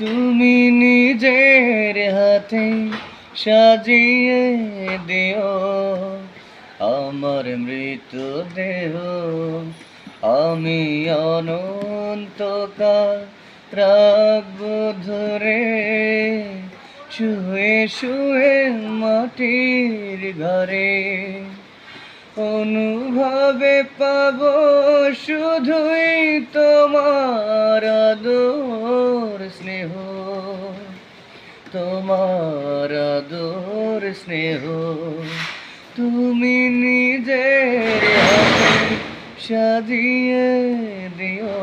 তুমি নিজের হাতে সাজিয়ে দিও আমার মৃতদেহ। আমি অনন্তকাল রাখবো ধরে, শুয়ে শুয়ে মাটির ঘরে। অনুভবে পাবো শুধুই তোমার আদর স্নেহ, তোমার আদর স্নেহ। তুমি নিজের হাতে সাজিয়ে দিও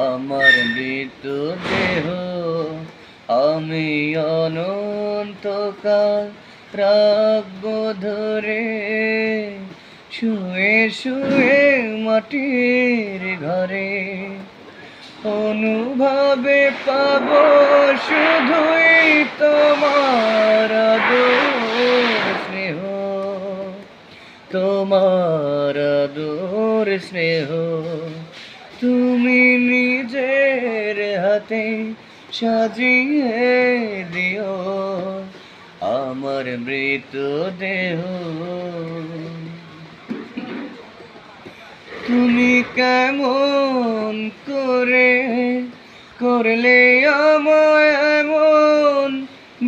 আমার মৃতদেহ। আমি অনন্তকাল রাখবো ধরে, শুয়ে শুয়ে মাটির ঘরে। অনুভবে পাবো শুধুই তোমার আদর স্নেহ, তোমার আদর স্নেহ। তুমি নিজের হাতে সাজিয়ে দিও আমার মৃতদেহ। তুমি কেমন করে করলে আমায় এমন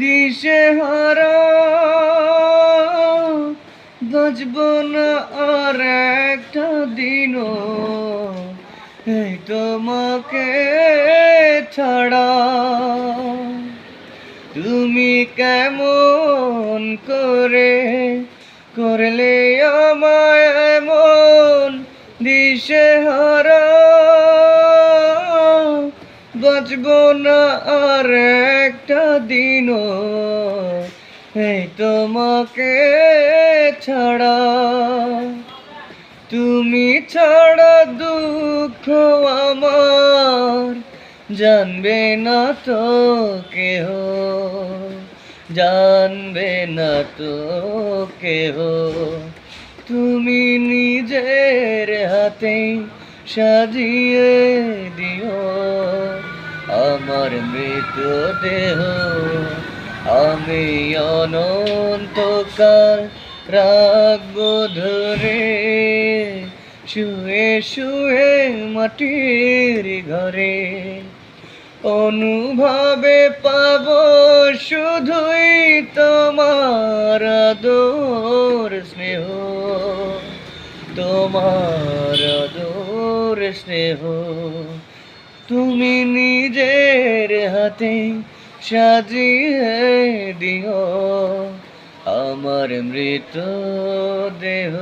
দিশেহারা, বাঁচব না আর একটা দিনও এই তোমাকে ছাড়া। তুমি কেমন করে করলে আমায় এমন দিশেহারা, বাঁচব না আর একটা দিনও এই তোমাকে ছাড়া। তুমি ছাড়া দুঃখ আমার জানবে না তো কেহ, জানবে না তো কেহ। তুমি নিজের হাতে সাজিয়ে দিও আমার মৃতদেহ। আমি অনন্তকাল রাখবো ধরে, শুয়ে শুয়ে মাটির ঘরে। অনুভবে পাবো শুধুই তোমার আদর স্নেহ, তোমার আদর স্নেহ। তুমি নিজের হাতে সাজিয়ে দিও আমার মৃতদেহ।